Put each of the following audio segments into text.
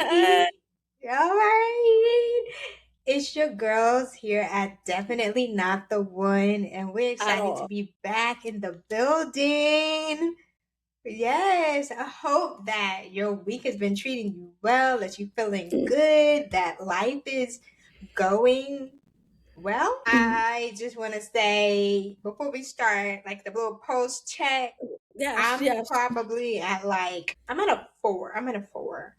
All right. It's your girls here at Definitely Not The One, and we're At excited to all. be back in the building. Yes, I hope that your week has been treating you well, that you're feeling good, that life is going well. Mhm. I just want to say before we start, like the little post check, Yes, I'm yes. probably at I'm at a four. I'm at a four.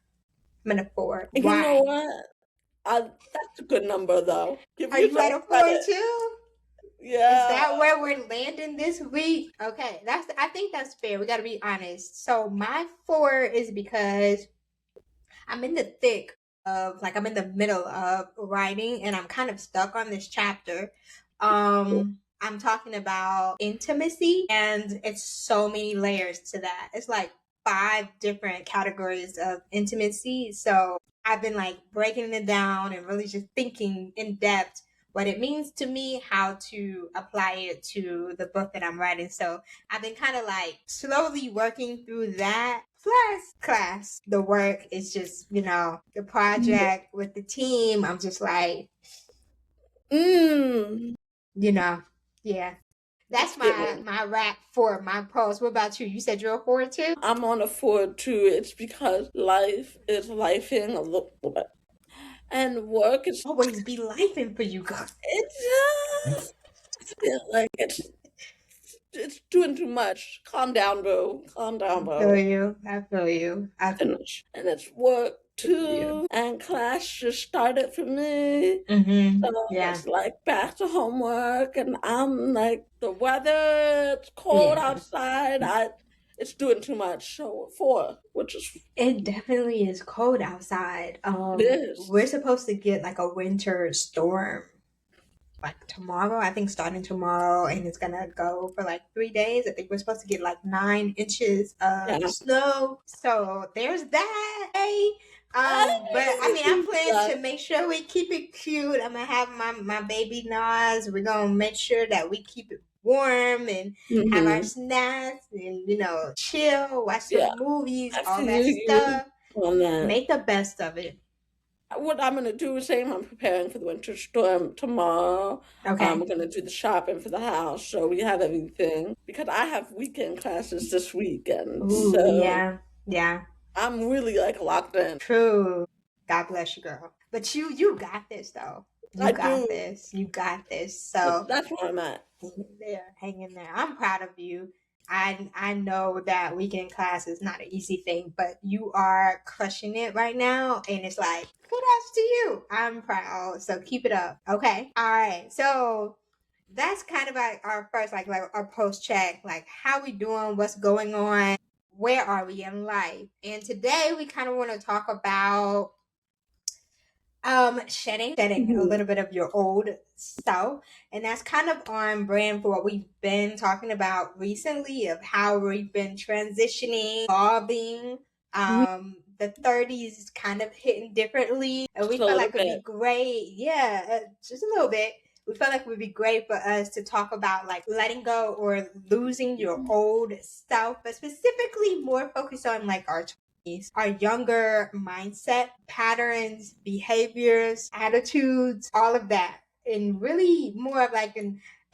I'm at a four. You know Why? what? That's a good number, though. Give Are you at yourself a four credit. too? Is Yeah. that where we're landing this week? Okay, I think that's fair. We got to be honest. So my four is because I'm in the thick of I'm in the middle of writing and I'm kind of stuck on this chapter. I'm talking about intimacy and it's so many layers to that. It's like five different categories of intimacy. So I've been breaking it down and really just thinking in depth what it means to me, how to apply it to the book that I'm writing. So I've been kind of slowly working through that. Plus, class, the work is just, the project with the team. I'm just Mm. you know, yeah. That's Just get me. my rap for my post. What about you? You said you're a four too? I'm on a 4 too. It's because life is lifing a little bit. And work is Always be lifing for you guys. it's just I feel like it's doing too much. Calm down, bro. Calm down, I feel bro. you. I feel you. I Finish. And it's work feel you. too. And class just started for me. Mm-hmm. So Yeah. it's like back to homework and I'm like the weather, it's cold Yeah. outside. It's doing too much. So 4, which is It definitely is cold outside. it We're is. supposed to get a winter storm tomorrow. I think starting tomorrow, and it's gonna go for 3 days. I think we're supposed to get 9 inches of Yeah. snow. So there's that. Hey, but I mean, I plan But to make sure we keep it cute. I'm gonna have my baby Nas. We're gonna make sure that we keep it warm and have our mhm. snacks and chill, watch Yeah, some movies, I all feel that you stuff. on that. Make the best of it. What I'm gonna do is same. I'm preparing for the winter storm tomorrow. I'm Okay. gonna do the shopping for the house, so we have everything because I have weekend classes this weekend. Ooh, So yeah, yeah. I'm really locked in. True. God bless you, girl. But you got this though. You I got do. this. You got this. So That's where I'm at. hang in there. Hang in there. I'm proud of you. I know that weekend class is not an easy thing, but you are crushing it right now. And it's kudos to you. I'm proud. So keep it up. Okay. All right. So that's kind of our first our post check, how we doing, what's going on, where are we in life. And today we kind of want to talk about shedding a Mhm. little bit of your old self, and that's kind of on brand for what we've been talking about recently of how we've been transitioning, evolving. The 30s is kind of hitting differently, and we Just a felt little like it'd be bit. great, yeah, just a little bit. We felt like it would be great for us to talk about letting go or losing your old self, but specifically more focused on our younger mindset patterns, behaviors, attitudes, all of that, and really more of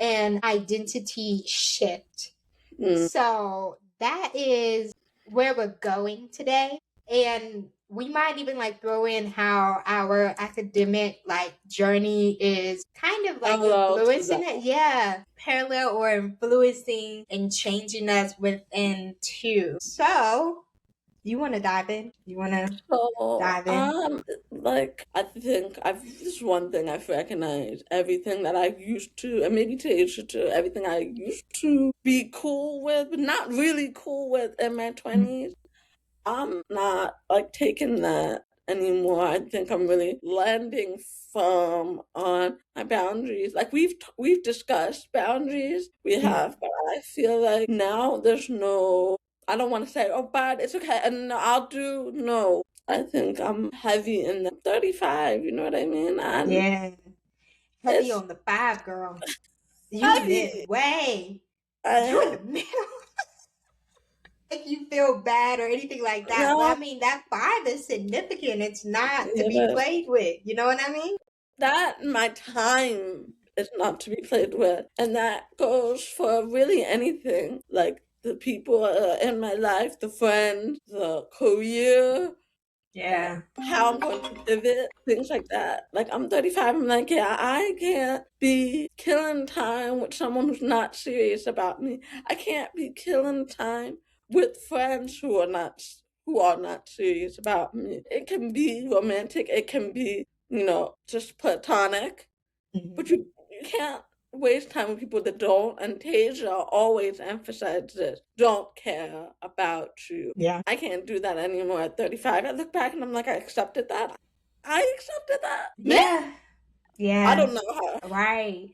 an identity shift. Mm. So that is where we're going today. And we might even throw in how our academic journey is kind of Parallel to influencing that. it. Yeah. Parallel or influencing and changing us within too. So you want to dive in? You want to So, dive in? I think this is one thing I've recognized. Everything that I used to, and maybe Tasia too, everything I used to be cool with, but not really cool with in my 20s, I'm not taking that anymore. I think I'm really landing firm on my boundaries. Like we've discussed boundaries, we Yeah. have, but I feel like now there's no. I don't want to say, oh, but it's okay, and I'll do no. I think I'm heavy in the 35. You know what I mean? And Yeah. Heavy it's on the five, girl. You heavy. midway. You in I the middle. make you feel bad or anything like that. But No, I mean, that 5 is significant. It's not to be yeah, played with. You know what I mean? that my time is not to be played with. And that goes for really anything. Like the people in my life, the friends, the career, Yeah. how I'm going to pivot, things like that. Like I'm 35, I'm like, yeah, I can't be killing time with someone who's not serious about me. I can't be killing time with friends who are not serious about me. It can be romantic, it can be, just platonic, but Mhm. you can't waste time with people that don't. And Tasia always emphasizes this: don't care about you. Yeah. I can't do that anymore at 35. I look back and I'm like, I accepted that. I accepted that. Me? Yeah. I Yeah. don't know how. Right.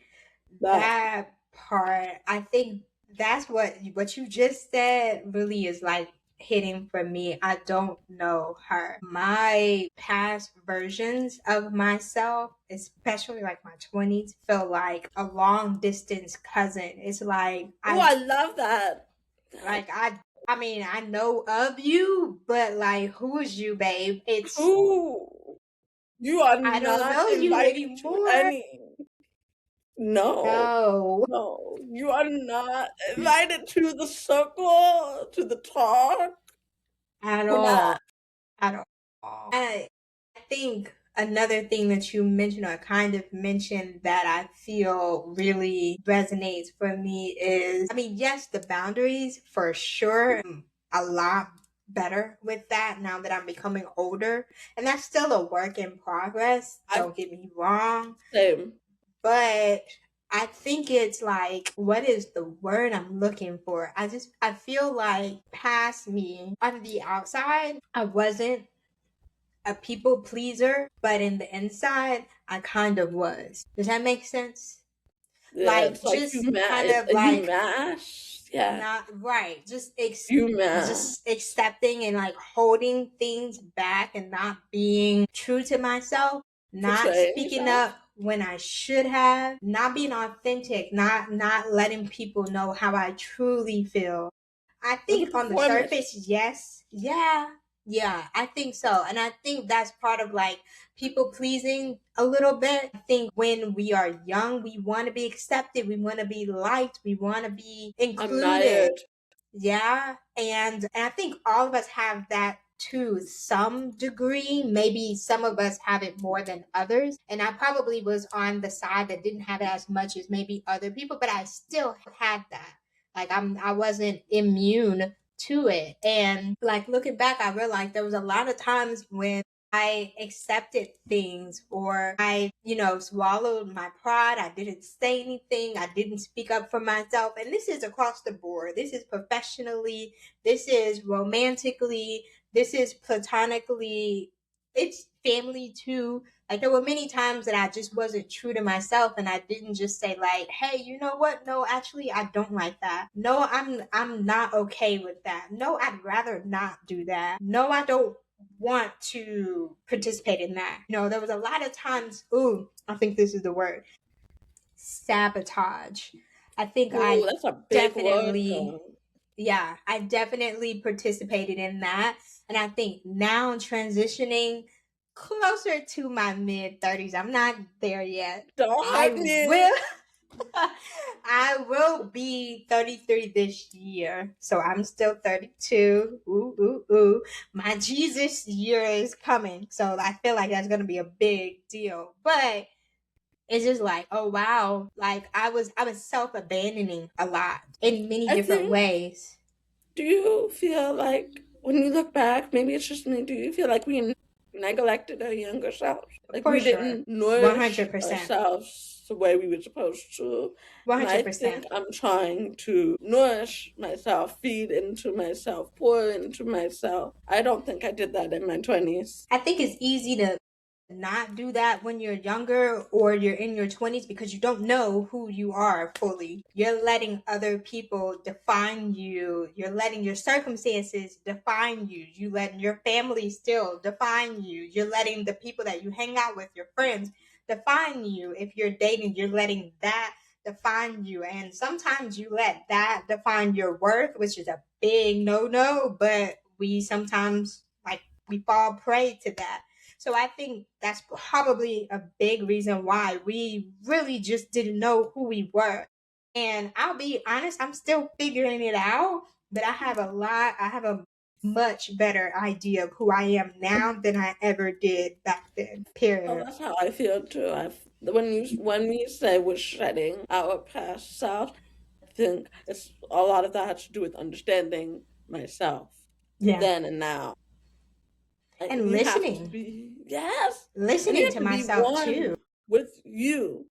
But That part, I think that's what you just said really is like hitting for me. I don't know her. My past versions of myself, especially like my 20s, feel like a long distance cousin. It's like oh, I love that. like I mean, I know of you, but like who is you, babe? It's Who? You are I don't not know you invited to anymore. any. No. No. No. You are not invited to the circle, to the talk. At We're not. all. At all. I think another thing that you mentioned or kind of mentioned that I feel really resonates for me is, I mean, yes, the boundaries for sure. I'm a lot better with that now that I'm becoming older. And that's still a work in progress. I Don't get me wrong. same. But I think it's like, what is the word I'm looking for? I feel like past me on the outside, I wasn't a people pleaser, but in the inside, I kind of was. Does that make sense? Yeah, Like, it's like just kind of you like mash. Yeah, not right, you mash. just accepting and like holding things back and not being true to myself, not Portraying speaking yourself up when I should have, not being authentic, not letting people know how I truly feel. I like a think on the performance. surface, yes. Yeah. Yeah, I think so. And I think that's part of like people pleasing a little bit. I think when we are young, we want to be accepted, we want to be liked, we want to be included. Admired. Yeah. And I think all of us have that to some degree. Maybe some of us have it more than others. And I probably was on the side that didn't have it as much as maybe other people, but I still had that. Like I wasn't immune to it. And like looking back, I realized there was a lot of times when I accepted things or I swallowed my pride. I didn't say anything. I didn't speak up for myself. And this is across the board. This is professionally, this is romantically, this is platonically, it's family too. Like there were many times that I just wasn't true to myself and I didn't just say like, "Hey, you know what? No, actually I don't like that. No, I'm not okay with that. No, I'd rather not do that. No, I don't want to participate in that." There was a lot of times, ooh, I think this is the word, sabotage. I think Ooh, I that's a big word, definitely, girl. yeah, I definitely participated in that. And I think now transitioning closer to my mid 30s, I'm not there yet. Don't I hurt me. will. I will be 33 this year. So I'm still 32. Ooh, ooh, ooh. My Jesus year is coming. So I feel like that's going to be a big deal. But it's just like, oh wow, like I was self-abandoning a lot in many I different think. ways. Do you feel like when you look back, maybe it's just me? Do you feel like we neglected our younger selves? Like For we sure. didn't nourish 100%. ourselves the way we were supposed to? And I think 100%. I'm trying to nourish myself, feed into myself, pour into myself. I don't think I did that in my 20s. I think it's easy to not do that when you're younger or you're in your 20s because you don't know who you are fully. You're letting other people define you. You're letting your circumstances define you. You letting your family still define you. You're letting the people that you hang out with, your friends, define you. If you're dating, you're letting that define you. And sometimes you let that define your worth, which is a big no, but we sometimes like we fall prey to that. So I think that's probably a big reason why we really just didn't know who we were. And I'll be honest, I'm still figuring it out, but I have a much better idea of who I am now than I ever did back then. Well, Period. that's how I feel too. When we say we're shedding our past self, I think it's a lot of that has to do with understanding myself Yeah. then and now. And You have to listening. be, yes, and you Listening have to to be myself too. one with you.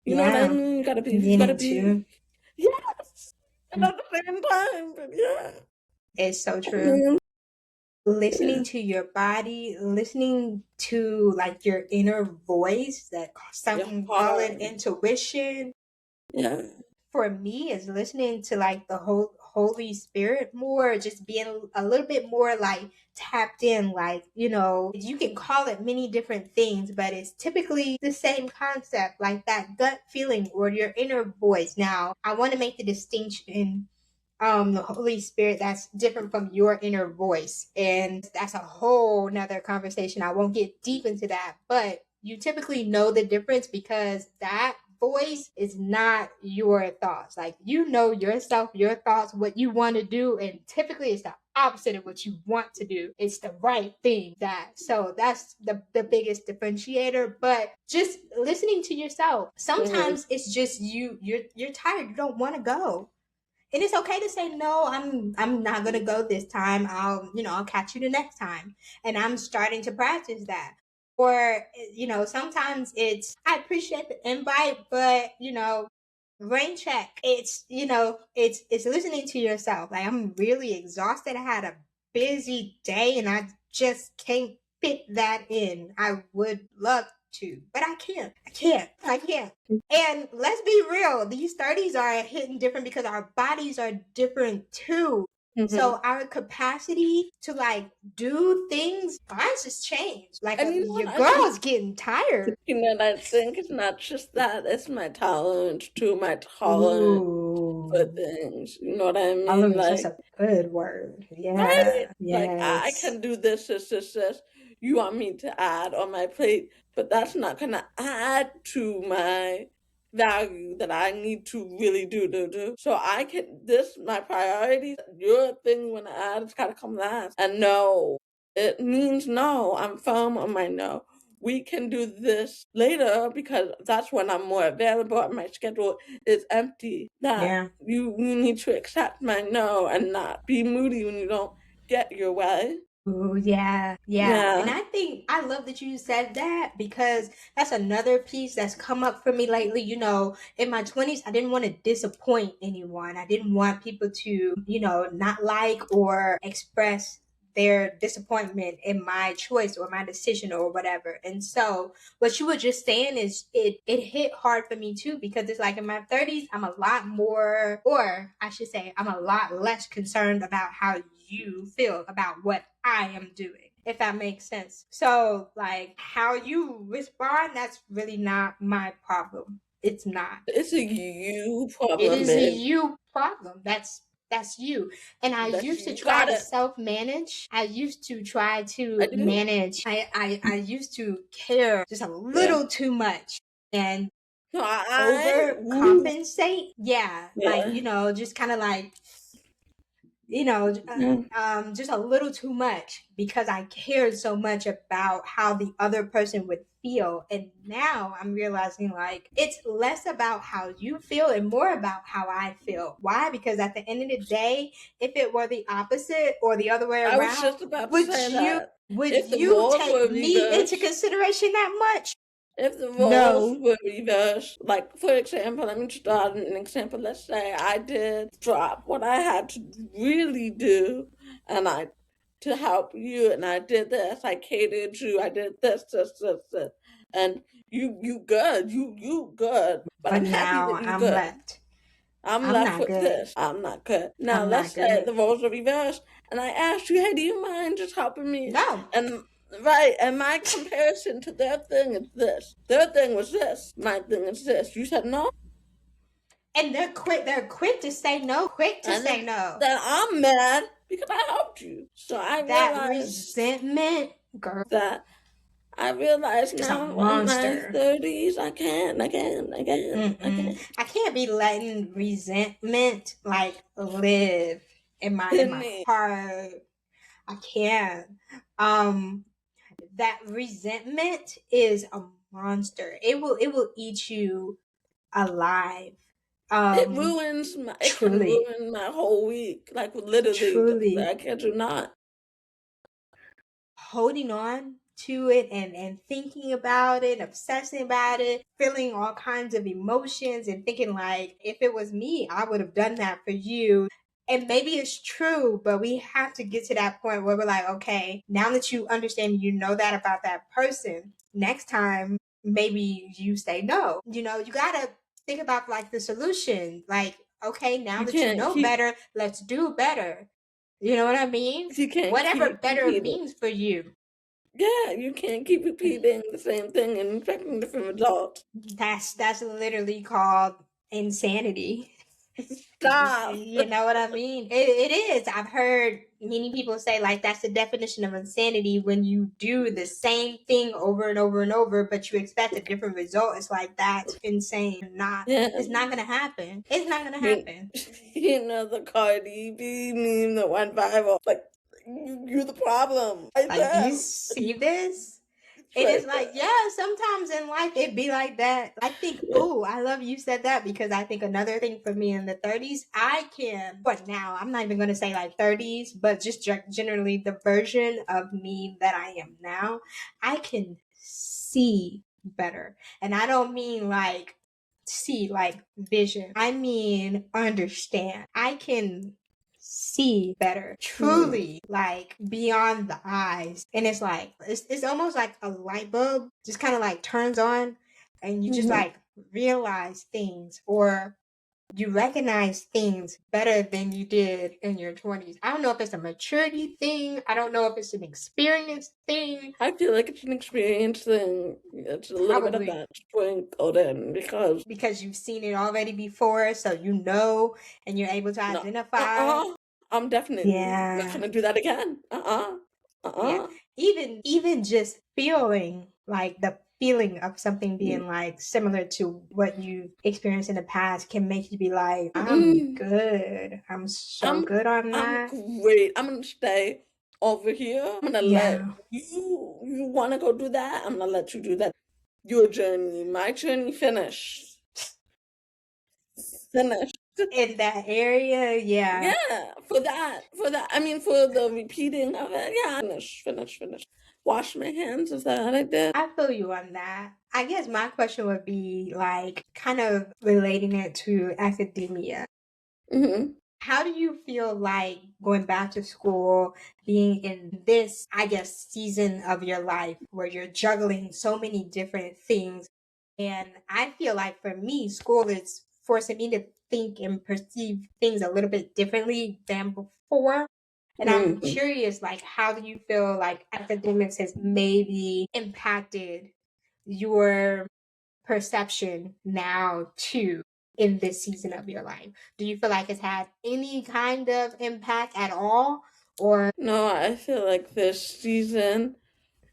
You know what I Yeah. mean? You You gotta need be, to. yes, and at the same time, but yeah. It's so I true. mean, yeah, Listening to your body, listening to like your inner voice, that your some call it heart, intuition. yeah, For me, is listening to like the whole Holy Spirit more, just being a little bit more like tapped in, like, you can call it many different things, but it's typically the same concept, like that gut feeling or your inner voice. Now, I want to make the distinction, the Holy Spirit, that's different from your inner voice, and that's a whole nother conversation. I won't get deep into that, but you typically know the difference because that voice is not your thoughts. Like, you know yourself, your thoughts, what you want to do, and typically it's the opposite of what you want to do. It's the right thing. That's the biggest differentiator. But just listening to yourself, mhm, sometimes it's just you're tired, you don't want to go, and it's okay to say no. I'm not gonna go this time. I'll catch you the next time. And I'm starting to practice that. Or sometimes it's, I appreciate the invite, but rain check. It's listening to yourself. Like, I'm really exhausted. I had a busy day and I just can't fit that in. I would love to, but I can't. I can't. And let's be real, these 30s are hitting different because our bodies are different too. mhm. So our capacity to like do things, mine's just changed. Like, And you know your what? I think girl's getting tired. I think it's not just that; it's my tolerance too. My tolerance for Ooh, things. You know what I mean? tolerance, that's Like, a good word. right? Yeah. Like I Yes. can do this. You want me to add on my plate, but that's not gonna add to my value that I need to really do. So I can this my priorities. Your thing you wanna add, it's gotta come last. And no, it means no. I'm firm on my no. We can do this later because that's when I'm more available and my schedule is empty. That Yeah. you need to accept my no and not be moody when you don't get your way. Ooh, yeah, yeah. And Yeah. I think I love that you said that because that's another piece that's come up for me lately. In my 20s, I didn't want to disappoint anyone. I didn't want people to, not like or express their disappointment in my choice or my decision or whatever. And so what you were just saying is it hit hard for me too, because it's like in my 30s, I'm a lot more, or I should say, I'm a lot less concerned about how you feel about what I am doing, if that makes sense. So, like, how you respond, that's really not my problem. It's not. It's a you It problem, is a babe. you problem. That's you. And I That's used to you try got to it. self manage. I used to try I to do. manage. I used to care just a Yeah. little too much and No, ooh, overcompensate. Yeah, like, yeah. just kind of like, you know, Yeah. just a little too much because I cared so much about how the other person would feel. And now I'm realizing like it's less about how you feel and more about how I feel. Why? Because at the end of the day, if it were the opposite or the other way I was around, just about to would say you that. would If the you roles take were me into reversed, consideration that much? if the roles No. were reversed, like for example, let me start an example. Let's say I did drop what I had to really do, and I to help you, and I did this. I catered you. I did this, and you good. You good. But But I'm happy now that you I'm good. left. I'm I'm left not with good. this. I'm not good. Now I'm let's not say good. the roles are reversed, and I asked you, "Hey, do you mind just helping me?" No. And right, and my comparison to their thing is this. Their thing was this. My thing is this. You said no. And they're quick to say no, quick to And say no. then I'm mad because I helped you. So I That realized resentment, girl, that I realize is a now in my monster. 30s, I can't. I can't be letting resentment like live in my Me. heart. I can't. Um, that resentment is a monster. It will eat you alive. It can Truly, ruin my whole week. Like literally, truly. I kid you not. Holding on to it and thinking about it, obsessing about it, feeling all kinds of emotions and thinking like, if it was me, I would have done that for you. And maybe it's true, but we have to get to that point where we're like, okay, now that you understand, you know that about that person, next time, maybe you say no. You gotta think about like the solution. Like, okay, now You that you can't know keep. better, let's do better. You know what I mean? You can't Whatever keep better repeating. means for you. Yeah, you can't keep repeating the same thing and expecting different results. That's literally called insanity. Stop. You know what I mean? It is. I've heard many people say like that's the definition of insanity when you do the same thing over and over and over, but you expect a different result. It's like that's insane. Not. Yeah. It's not gonna happen. It's not gonna You, happen. you know the Cardi B meme that went viral. Like, you're the problem. Right Like, do you there. see this? It's And right it's like, there. yeah, sometimes in life it be like that. I think, Yeah. oh, I love you said that because I think another thing for me in the 30s, I can, but now I'm not even going to say like 30s, but just generally the version of me that I am now, I can see better. And I don't mean like see like vision, I mean understand. I can see better, Mm. truly, like beyond the eyes. And it's like, it's almost like a light bulb just kind of like turns on and you just Mhm. like realize things or you recognize things better than you did in your 20s. I don't know if it's a maturity thing. I don't know if it's an experience thing. I feel like it's an experience thing. It's a little bit of Probably that sprinkled in because because you've seen it already before, so you know and you're able to no, identify. I'm definitely not Yeah. gonna do that again. Yeah. Even just feeling like the feeling of something being like similar to what you experienced in the past can make you be like, I'm Mm-mm. good. I'm so I'm good on I'm that. great. I'm gonna stay over here. I'm gonna let Yeah. you wanna go do that. I'm gonna let you do that. Your journey, my journey, finished. In that area, yeah. Yeah, for that. I mean, for the repeating of it. Yeah, finish. Wash my hands of that. I did. I feel you on that. I guess my question would be like kind of relating it to academia. Hmm. How do you feel like going back to school, being in this, I guess, season of your life where you're juggling so many different things? And I feel like for me, school is forcing me to think and perceive things a little bit differently than before. And I'm Hmm. curious, like, how do you feel like academics has maybe impacted your perception now too in this season of your life? Do you feel like it's had any kind of impact at all? Or No, I feel like this season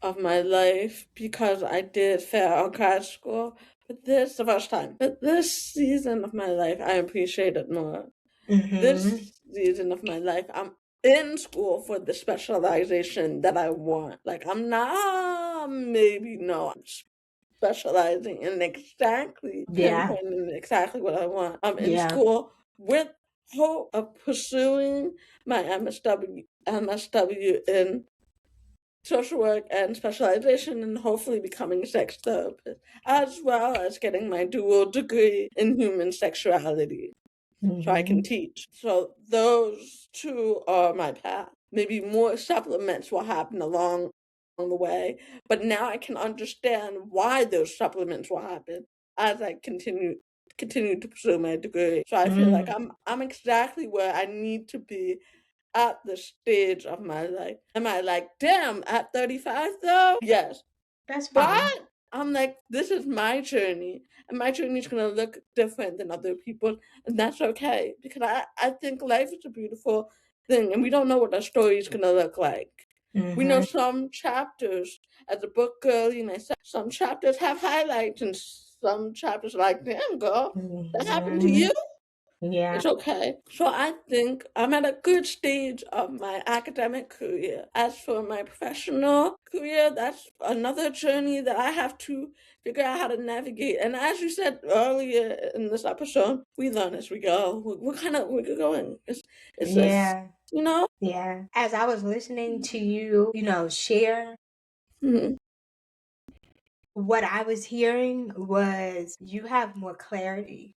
of my life, because I did fail out grad school, but this the first time. But this season of my life, I appreciate it more. mm-hmm. This season of my life, I'm in school for the specialization that I want. Like, I'm not, maybe no, I'm specializing in exactly, Yeah. pinpointing exactly what I want. I'm in Yeah. school with hope of pursuing my MSW in social work and specialization and hopefully becoming a sex therapist, as well as getting my dual degree in human sexuality so I can Mm-hmm. teach. So those two are my path. Maybe more supplements will happen along the way, but now I can understand why those supplements will happen as I continue to pursue my degree. So I feel like Mm. I'm exactly where I need to be at the stage of my life. Am I like, damn, at 35 though? Yes. That's fine. But I'm like, this is my journey, and my journey is gonna look different than other people, and that's okay because I think life is a beautiful thing, and we don't know what our story is gonna look like. We know Mm-hmm. some chapters, as a book girl, you know, some chapters have highlights, and some chapters are like, damn, girl, that happened to Mm-hmm. you. Yeah. It's okay. So I think I'm at a good stage of my academic career. As for my professional career, that's another journey that I have to figure out how to navigate. And as you said earlier in this episode, we learn as we go. We're going. It's just, Yeah. you know? Yeah. As I was listening to you, share, Mhm. what I was hearing was you have more clarity.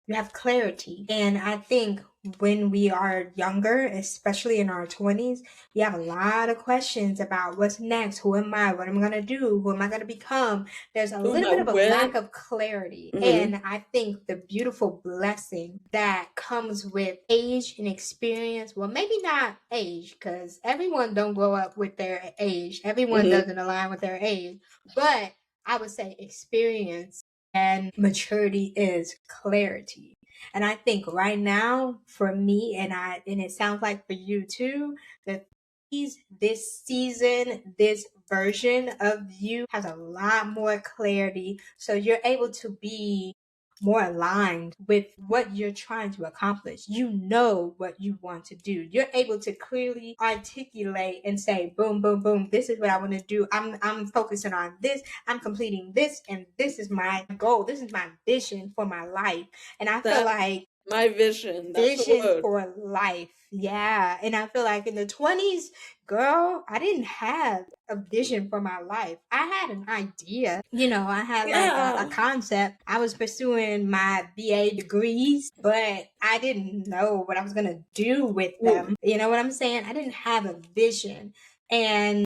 You have clarity. And I think when we are younger, especially in our 20s, we have a lot of questions about what's next. Who am I? What am I going to do? Who am I going to become? There's a Who am little I bit of a with? lack of clarity. Mhm. And I think the beautiful blessing that comes with age and experience, well, maybe not age, because everyone don't grow up with their age. Everyone Mhm. doesn't align with their age. But I would say experience and maturity is clarity. And I think right now for me and it sounds like for you too, that this season, this version of you has a lot more clarity. So you're able to be more aligned with what you're trying to accomplish. You know what you want to do. You're able to clearly articulate and say, boom, boom, boom, this is what I want to do. I'm focusing on this. I'm completing this, and this is my goal. This is my vision for my life. And I feel That's like my vision. That's the vision word. for life. Yeah. And I feel like in the 20s, girl, I didn't have a vision for my life. I had an idea. I had like a Yeah. concept. I was pursuing my BA degrees, but I didn't know what I was going to do with them. You know what I'm saying? I didn't have a vision. And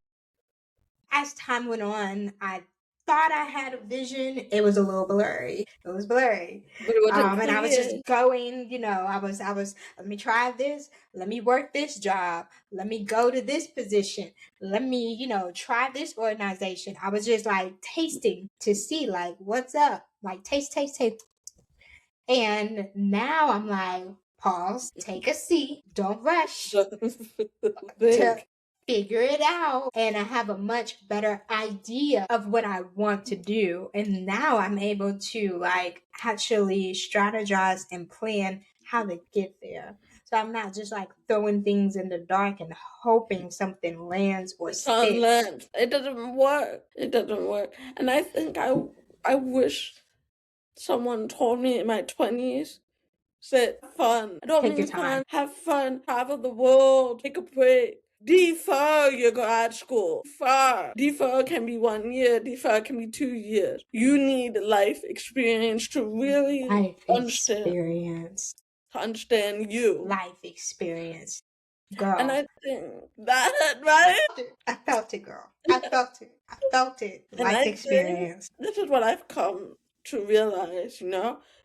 as time went on, I thought I had a vision. It was a little blurry. It was blurry. But it wasn't And I was just clear. going, let me try this. Let me work this job. Let me go to this position. Let me, try this organization. I was just like tasting to see like what's up. Like taste, taste, taste. And now I'm like, pause, take a seat, don't rush to Think. figure it out, and I have a much better idea of what I want to do. And now I'm able to like actually strategize and plan how to get there. So I'm not just like throwing things in the dark and hoping something lands or sticks. Unlearned. It doesn't work. It doesn't work. And I think I wish someone told me in my 20s, said fun. I don't Take your mean time. fun. Have fun. Travel the world. Take a break. Defer your grad school. Defer. Defer can be 1 year. Defer can be 2 years. You need life experience to really Life understand. experience. To understand you. Life experience. And Girl. I think that, right? I felt it, girl. I felt it. I felt it. And Life I think experience. this is what I've come to realize,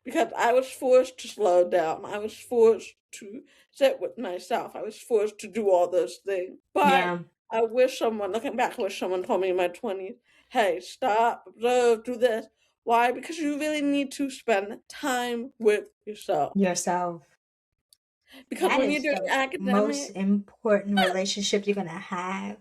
because I was forced to slow down. I was forced to sit with myself. I was forced to do all those things. But Yeah. I wish someone, looking back, I wish someone told me in my 20s, hey, stop, observe, do this. Why? Because you really need to spend time with yourself. Yourself. Because That when you're is doing the most academic, important relationship you're going to have.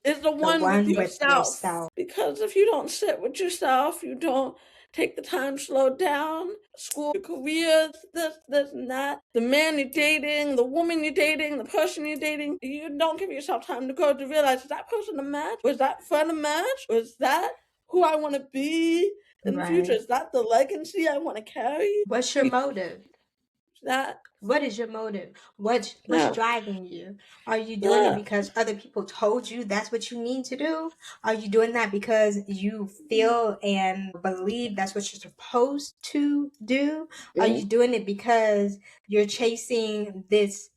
is the The one with one with yourself. yourself. Because if you don't sit with yourself, you don't take the time to slow down, school, your career, this, and that, the man you're dating, the woman you're dating, the person you're dating, you don't give yourself time to go to realize, is that person a match? Was that friend a match? Was that who I want to be in the future? Right. Is that the legacy I want to carry? What's your motive? That, What is your motive? What's yeah, driving you? Are you doing it yeah. because other people told you that's what you need to do? Are you doing that because you feel and believe that's what you're supposed to do? Are Mm. you doing it because you're chasing this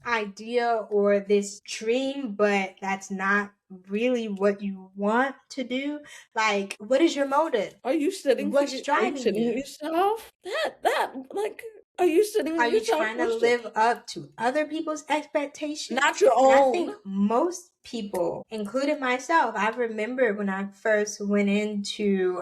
idea or this dream, but that's not really what you want to do? Like, what is your motive? Are you sitting What's are you driving sitting with you? yourself? Like Are you setting Are you yourself trying to for live up to other people's expectations? not your And I own? think most people, including myself, I remember when I first went into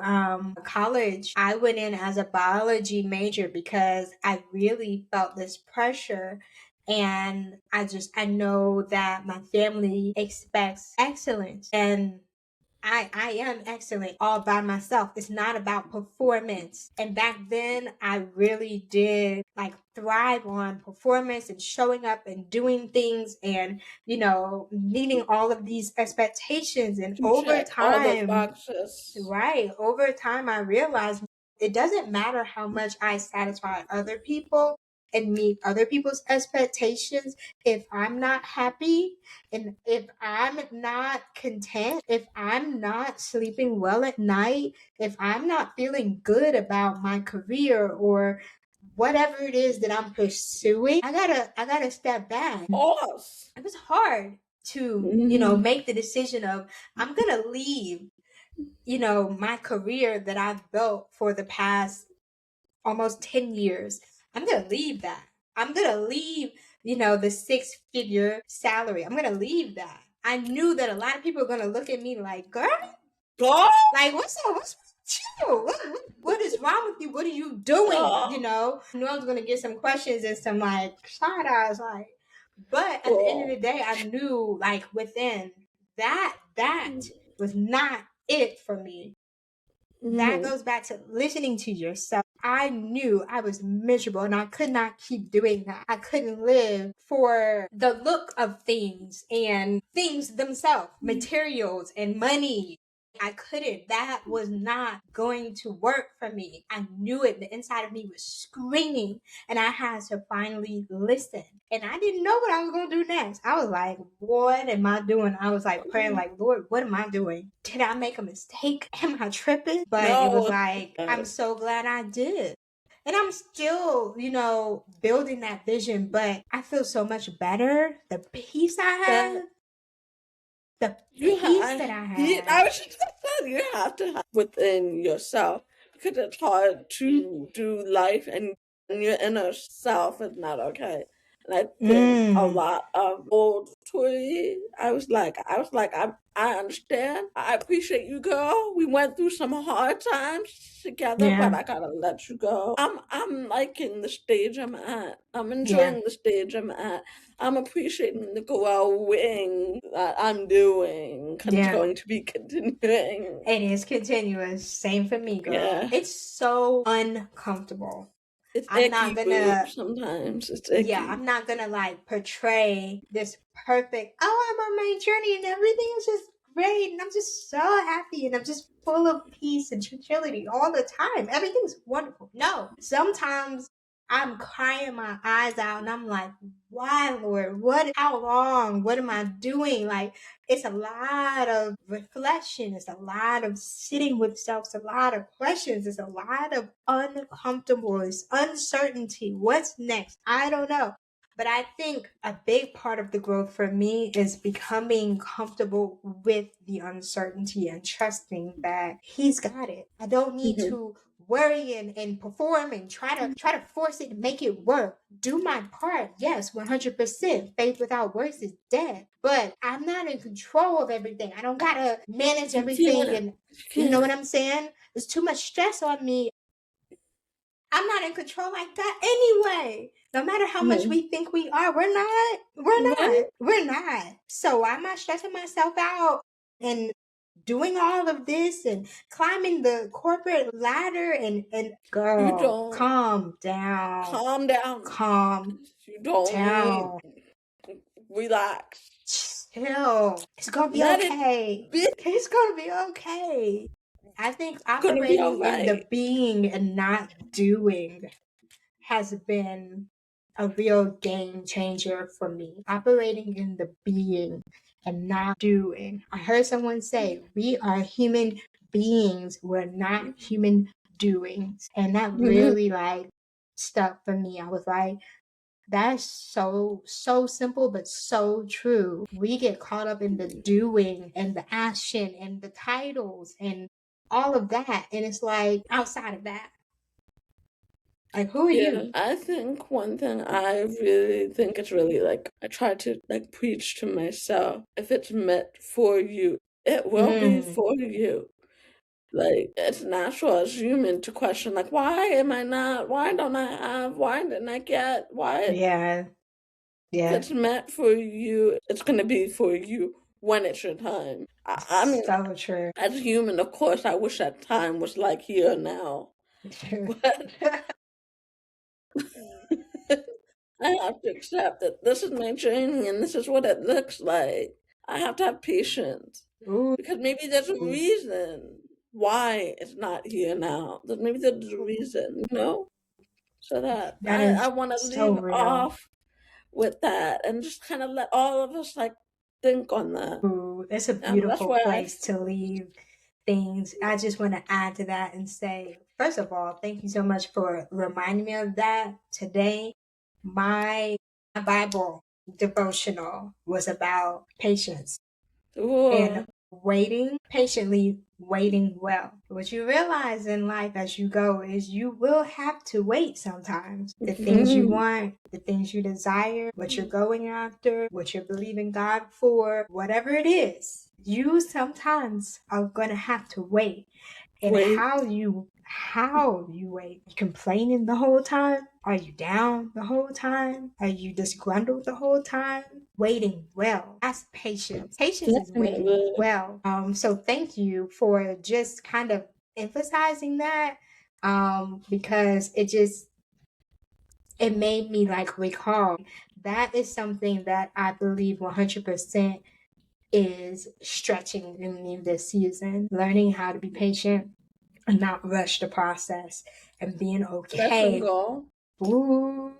college, I went in as a biology major because I really felt this pressure. And I know that my family expects excellence. And I am excellent all by myself. It's not about performance. And back then, I really did like thrive on performance and showing up and doing things and, meeting all of these expectations. And To over check all those time, boxes. right, over time, I realized it doesn't matter how much I satisfy other people and meet other people's expectations. If I'm not happy and if I'm not content, if I'm not sleeping well at night, if I'm not feeling good about my career or whatever it is that I'm pursuing, I gotta step back. Pause. It was hard to, Mm-hmm. make the decision of I'm gonna leave my career that I've built for the past almost 10 years. I'm going to leave that. I'm going to leave, the 6-figure salary. I'm going to leave that. I knew that a lot of people are going to look at me like, girl, Go. like, what's up? What's with you? What is wrong with you? What are you doing? Go. I knew I was going to get some questions and some like side eyes, like, but at the end of Go. the day, I knew like within that was not it for me. That Mm-hmm. goes back to listening to yourself. I knew I was miserable and I could not keep doing that. I couldn't live for the look of things and things themselves, materials and money. I couldn't. That was not going to work for me. I knew it. The inside of me was screaming, and I had to finally listen. And I didn't know what I was going to do next. I was like, what am I doing? I was like praying, like, Lord, what am I doing? Did I make a mistake? Am I tripping? But it was No. like, I'm so glad I did. And I'm still, building that vision, but I feel so much better. The peace I have, Then the you peace have. that I I have. was just saying you have to have within yourself because it's hard to do life and your inner self is not okay. And I think a Mm, lot of old Tori, I understand. I appreciate you, girl. We went through some hard times together, but yeah, I gotta let you go. I'm liking the stage I'm at. I'm yeah, enjoying the stage I'm at. I'm appreciating the growing that I'm doing because it's yeah. going to be continuing. It is continuous. Same for me, girl. Yeah, It's so uncomfortable. it's I'm not icky, boo. gonna Sometimes it's yeah, icky. I'm not gonna like portray this perfect, oh, I'm on my journey and everything is just great and I'm just so happy and I'm just full of peace and tranquility all the time. Everything's wonderful. No, sometimes I'm crying my eyes out and I'm like, why, Lord? How long? What am I doing? Like, it's a lot of reflection. It's a lot of sitting with self. It's a lot of questions. It's a lot of uncomfortableness, uncertainty. What's next? I don't know. But I think a big part of the growth for me is becoming comfortable with the uncertainty and trusting that he's got it. I don't need Hmm. to worry and perform and try to force it to make it work. Do my part. Yes, 100%. Faith without works is dead. But I'm not in control of everything. I don't gotta manage You everything can't. and You you know what can't. I'm saying? There's too much stress on me. I'm not in control like that anyway. No matter how much Mhm. we think we are, we're not. We're not. Right? We're not. So I'm not stressing myself out and doing all of this and climbing the corporate ladder and You girl, don't calm down. calm down. Calm You don't need down. relax. Chill. It's gonna be Let it okay. be. It's gonna be okay. I think Gonna be operating in the alright. being and not doing has been a real game changer for me. Operating in the being and not doing. I heard someone say, we are human beings, we're not human doings. And that Mhm. really like stuck for me. I was like, that's so simple but so true. We get caught up in the doing and the action and the titles and all of that. And it's like outside of that. Like, who are Yeah, you? I think one thing I really think it's really like I try to like preach to myself. If it's meant for you, it will be Mm, for you. Like it's natural as human to question like why am I not? Why don't I have? Why didn't I get? Why yeah, if yeah. it's meant for you, it's gonna be for you when it's your time. I mean, So true. as a human, of course, I wish that time was like here now, but I have to accept that this is my journey and this is what it looks like. I have to have patience Ooh, because maybe there's a reason why it's not here now. Maybe there's a reason, you know? So that that I is want to so leave real. off with that and just kind of let all of us like think on that. Ooh, it's a And that's beautiful where I, place to leave things. I just want to add to that and say, first of all, thank you so much for reminding me of that today. My Bible devotional was about patience and ooh, waiting patiently, waiting well. What you realize in life as you go is you will have to wait sometimes. The things you mhm, want, the things you desire, what you're going after, what you're believing God for, whatever it is, you sometimes are going to have to wait. And wait, how you wait. You complaining the whole time? Are you down the whole time? Are you disgruntled the whole time? Waiting well. That's patience. Patience is waiting definitely. well. So thank you for just kind of emphasizing that. Because it made me like recall that is something that I believe 100% is stretching in me this season. Learning how to be patient and not rush the process and being Let them okay. go. Ooh,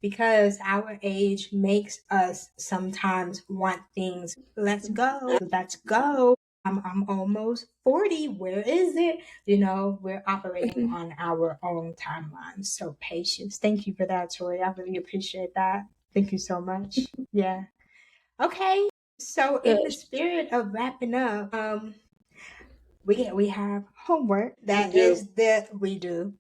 because our age makes us sometimes want things. Let's go. Let's go. I'm almost 40. Where is it? We're operating on our own timelines. So patience. Thank you for that, Tori. I really appreciate that. Thank you so much. Yeah. Okay. So in the Yes, spirit of wrapping up, we have homework we that do. is that we do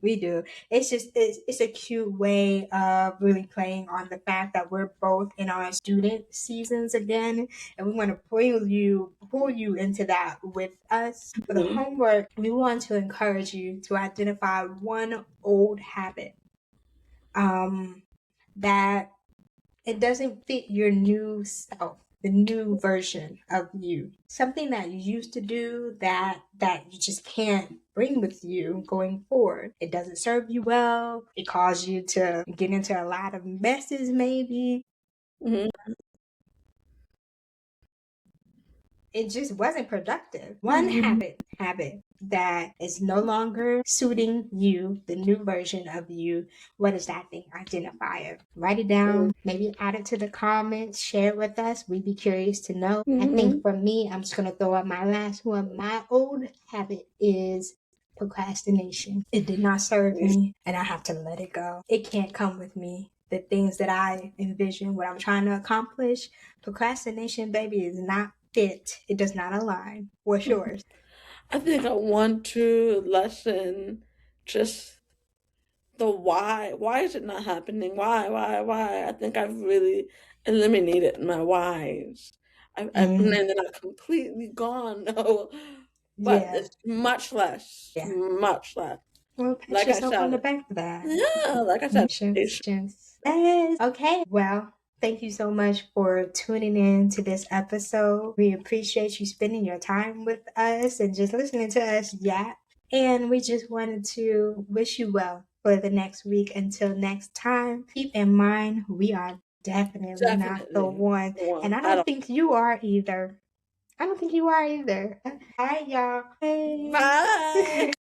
it's a cute way of really playing on the fact that we're both in our student seasons again, and we want to pull you into that with us. For the Mhm. homework, we want to encourage you to identify one old habit um that it doesn't fit your new self, the new version of you. Something that you used to do that you just can't bring with you going forward. It doesn't serve you well. It caused you to get into a lot of messes maybe. Mhm. It just wasn't productive. One Mhm. habit that is no longer suiting you, the new version of you. What is that thing? Identify it. Write it down. Maybe add it to the comments. Share it with us. We'd be curious to know. I think Mhm. for me, I'm just gonna throw out my last one. My old habit is procrastination. It did not serve me, and I have to let it go. It can't come with me. The things that I envision, what I'm trying to accomplish, procrastination, baby, is not fit. It does not align. What's yours? I think I want to lessen just the why. Why is it not happening? Why? I think I've really eliminated my whys. And Mm, then they're not completely gone, no, but yeah, it's much less, yeah. much less. Well, pat Like I yourself on the said, back for that. yeah, like I said, patience. Patience. Yes. Okay. Well, thank you so much for tuning in to this episode. We appreciate you spending your time with us and just listening to us yap. And we just wanted to wish you well for the next week. Until next time, keep in mind we are definitely not the Definitely one. the And one. I I don't don't. think you are either. I don't think you are either. All right, y'all. Bye. Bye.